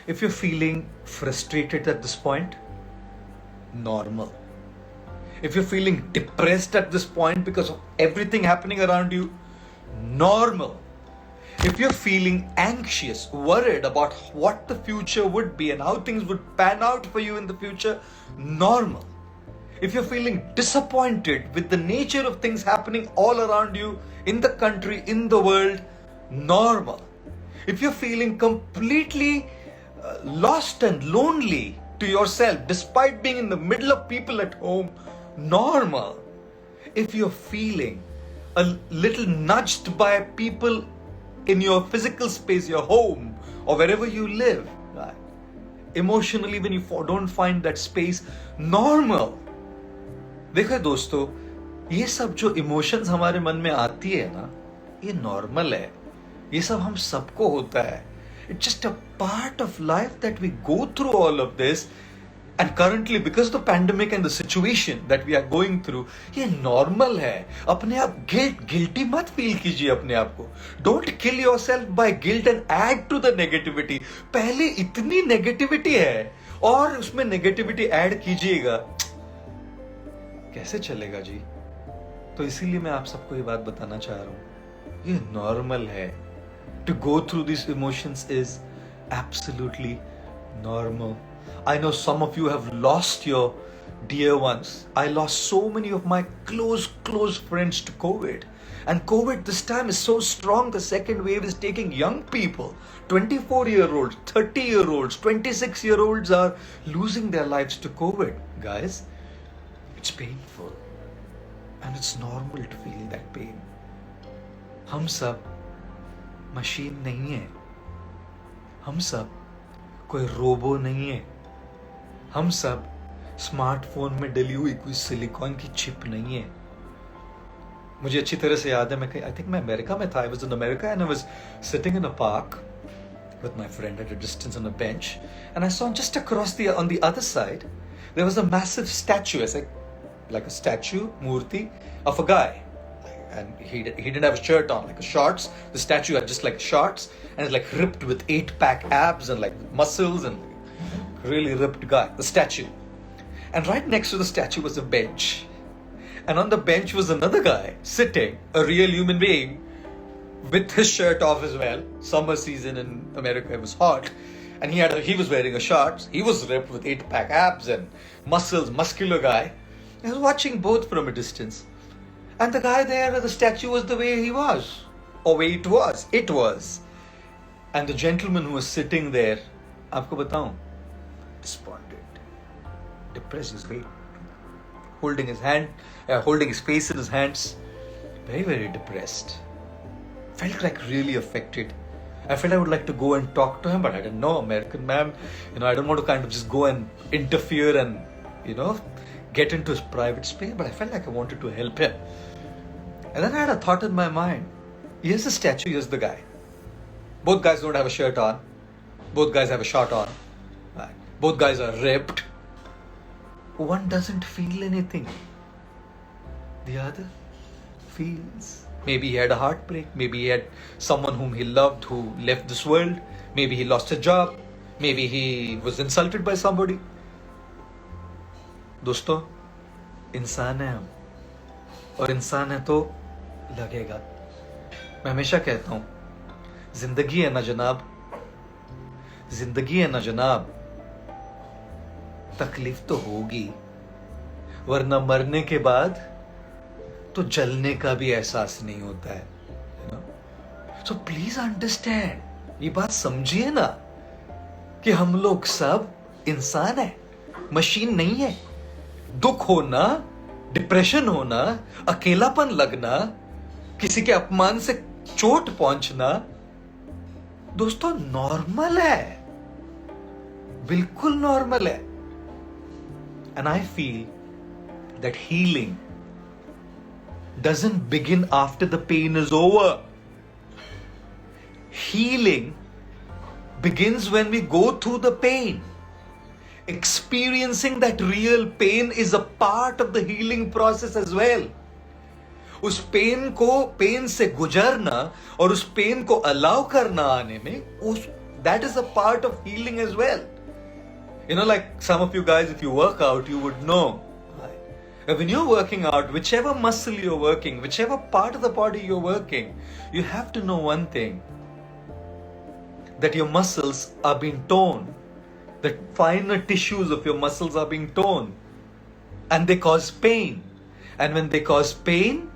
If you're feeling frustrated at this point, normal. If you're feeling depressed at this point because of everything happening around you, normal. If you're feeling anxious, worried about what the future would be and how things would pan out for you in the future, normal. If you're feeling disappointed with the nature of things happening all around you, in the country, in the world, normal. If you're feeling completely lost and lonely to yourself, despite being in the middle of people at home, normal. If you're feeling a little nudged by people in your physical space, your home, or wherever you live, right? Emotionally, when you don't find that space, normal. देखो दोस्तों, ये सब जो emotions हमारे मन में आती है ना, ये नॉर्मल है. ये सब हम सबको होता है. It's just a part of life that we go through all of this. And currently, because of the pandemic and the situation that we are going through, ये normal है. अपने आप guilty मत feel कीजिए अपने आप को. Don't kill yourself by guilt and add to the negativity. पहले इतनी negativity है और उसमें negativity add कीजिएगा, कैसे चलेगा जी? तो इसीलिए मैं आप सबको ये बात बताना चाह रहा हूँ, ये normal है. To go through these emotions is absolutely normal. I know some of you have lost your dear ones. I lost so many of my close friends to COVID. And COVID this time is so strong. The second wave is taking young people. 24-year-olds, 30-year-olds, 26-year-olds are losing their lives to COVID. Guys, it's painful. And it's normal to feel that pain. हम सब machine नहीं है. हम सब कोई robo नहीं है. हम सब स्मार्टफोन में डली हुई कोई सिलिकॉन की चिप नहीं है. मुझे अच्छी तरह से याद है, मैं आई थिंक मैं अमेरिका में था. I was in America and I was sitting in a park with my friend at a distance on a bench, and I saw just across on the other side there was a massive statue. I said, like a statue, murti of a guy, and he didn't have a shirt on, like a shorts. The statue had just like shorts and it's like ripped with 8-pack abs and like muscles and really ripped guy, the statue. And right next to the statue was a bench, and on the bench was another guy sitting, a real human being, with his shirt off as well. Summer season in America, it was hot, and he was wearing a shorts. He was ripped with 8-pack abs and muscles, muscular guy. I was watching both from a distance, and the guy there, the statue was the way he was, or way it was. And the gentleman who was sitting there, आपको बताऊं, despondent, depressed, his weight, holding his face in his hands, very, very depressed. Felt like really affected. I felt I would like to go and talk to him, but I didn't know, American man, I don't want to kind of just go and interfere and, get into his private space, but I felt like I wanted to help him. And then I had a thought in my mind, here's the statue, here's the guy. Both guys don't have a shirt on. Both guys have a short on. Right. Both guys are ripped. One doesn't feel anything. The other feels. Maybe he had a heartbreak. Maybe he had someone whom he loved who left this world. Maybe he lost a job. Maybe he was insulted by somebody. दोस्तों, इंसान है हम, और इंसान है तो लगेगा. मैं हमेशा कहता हूं, जिंदगी है ना जनाब, तकलीफ तो होगी, वरना मरने के बाद तो जलने का भी एहसास नहीं होता है. सो प्लीज अंडरस्टैंड, ये बात समझिए ना कि हम लोग सब इंसान है, मशीन नहीं है. दुख होना, डिप्रेशन होना, अकेलापन लगना, किसी के अपमान से चोट पहुंचना, दोस्तों नॉर्मल है, बिल्कुल नॉर्मल है. And I feel that healing doesn't begin after the pain is over. Healing begins when we go through the pain. Experiencing that real pain is a part of the healing process as well. उस pen से गुजरना और उस pen को allow करना आने में, That is a part of healing as well. Like some of you guys, if you work out, you would know. Right? When you're working out, whichever muscle you're working, whichever part of the body you're working, you have to know one thing, that your muscles are being torn. The finer tissues of your muscles are being torn. And they cause pain. And when they cause pain,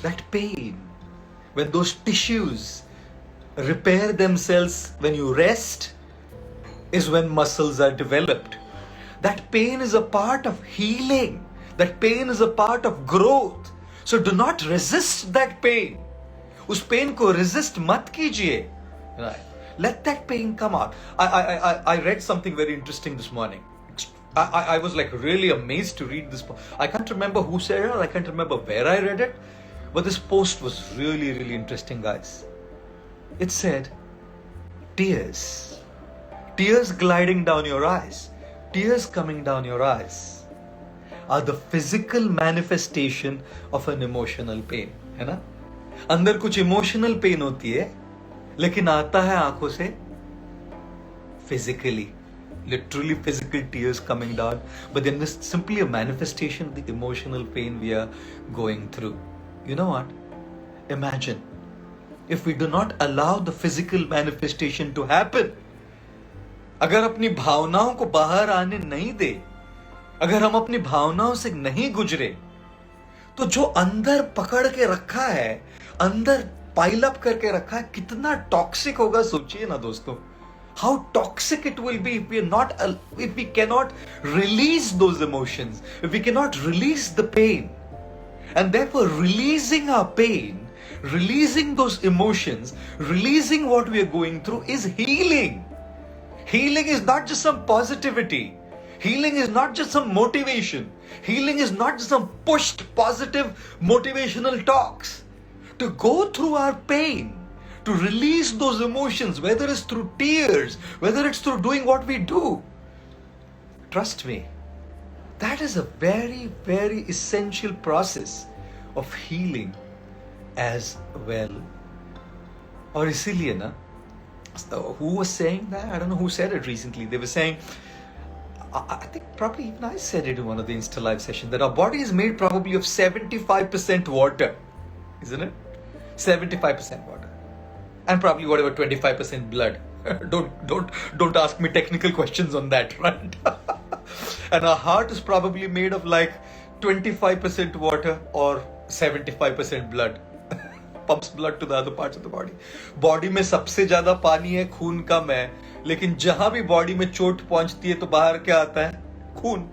that pain, when those tissues repair themselves when you rest, is when muscles are developed. That pain is a part of healing. That pain is a part of growth. So do not resist that pain. उस pain को resist मत कीजिए. Right. Let that pain come out. I read something very interesting this morning. I was like really amazed to read this. I can't remember who said it, I can't remember where I read it, but this post was really, really interesting, guys. It said, tears gliding down your eyes, tears coming down your eyes are the physical manifestation of an emotional pain. है ना? अंदर कुछ emotional pain होती है, लेकिन आता है आंखों से physically. Literally physical tears coming down, but then this is simply a manifestation of the emotional pain we are going through. You know what? Imagine if we do not allow the physical manifestation to happen. अगर अपनी भावनाओं को बाहर आने नहीं दे, अगर हम अपनी भावनाओं से नहीं गुजरे, तो जो अंदर पकड़ के रखा है, अंदर पाइल अप करके रखा है, कितना टॉक्सिक होगा सोचिए ना दोस्तों. How toxic it will be if we cannot release those emotions, if we cannot release the pain. And therefore releasing our pain, releasing those emotions, releasing what we are going through is healing. Healing is not just some positivity. Healing is not just some motivation. Healing is not just some pushed positive motivational talks. To go through our pain, to release those emotions, whether it's through tears, whether it's through doing what we do. Trust me, that is a very, very essential process of healing as well. Or इसीलिए ना, who was saying that? I don't know who said it recently. They were saying, I think probably even I said it in one of the Insta Live sessions, that our body is made probably of 75% water, isn't it? 75% water. And probably whatever 25% blood. Don't ask me technical questions on that, right? And our heart is probably made of like 25% water or 75% blood. Pumps blood to the other parts of the body. Body में सबसे ज़्यादा पानी है, खून कम है. लेकिन जहाँ भी body में चोट पहुँचती है तो बाहर क्या आता है? खून.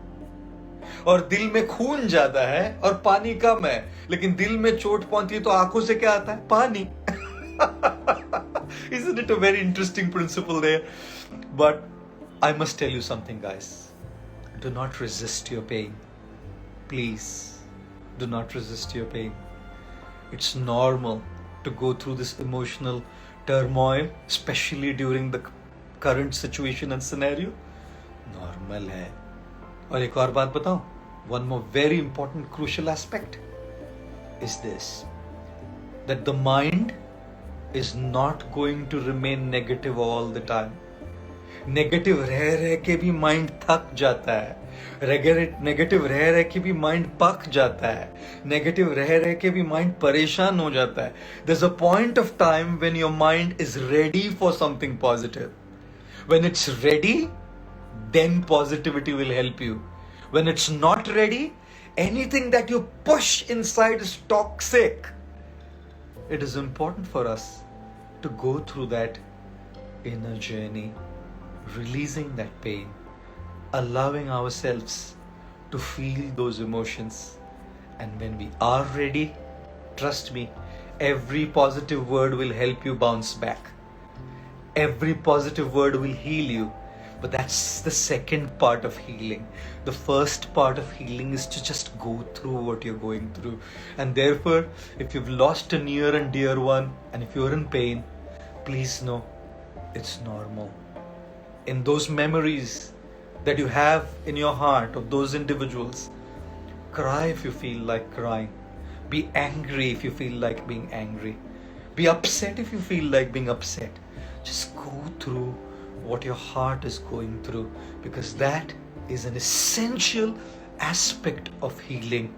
और दिल में खून ज़्यादा है और पानी कम है. लेकिन दिल में चोट पहुँचती है तो आँखों से क्या आता है? पानी. Isn't it a very interesting principle there? But I must tell you something, guys. Do not resist your pain. Please, do not resist your pain. It's normal to go through this emotional turmoil, especially during the current situation and scenario. Normal है. और एक और बात बताऊं? One more very important, crucial aspect is this, that the mind is not going to remain negative all the time. Negative रह के भी mind थक जाता है. नेगेटिव रह के भी माइंड पक जाता है. नेगेटिव रह के भी माइंड परेशान हो जाता है. There's a point of time when your mind is ready for something positive. When it's ready, then positivity will help you. When it's not ready, anything that you push inside is toxic. It is important for us to go through that inner journey, releasing that pain, allowing ourselves to feel those emotions. And when we are ready, trust me, every positive word will help you bounce back. Every positive word will heal you. But that's the second part of healing. The first part of healing is to just go through what you're going through. And therefore, if you've lost a near and dear one, and if you're in pain, please know it's normal. In those memories that you have in your heart of those individuals, cry if you feel like crying. Be angry if you feel like being angry. Be upset if you feel like being upset. Just go through what your heart is going through, because that is an essential aspect of healing,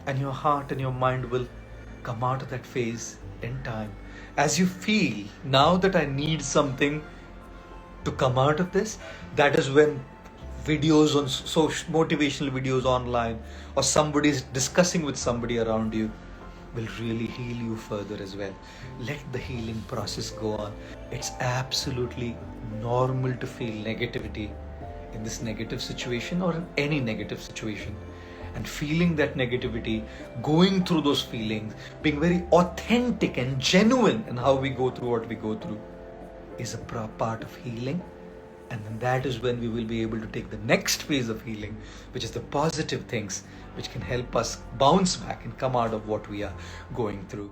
and your heart and your mind will come out of that phase in time. As you feel, now that I need something to come out of this, that is when videos on social motivational videos online, or somebody is discussing with somebody around you, will really heal you further as well. Let the healing process go on. It's absolutely normal to feel negativity in this negative situation or in any negative situation. And feeling that negativity, going through those feelings, being very authentic and genuine in how we go through what we go through, is a part of healing. And then that is when we will be able to take the next phase of healing, which is the positive things, which can help us bounce back and come out of what we are going through.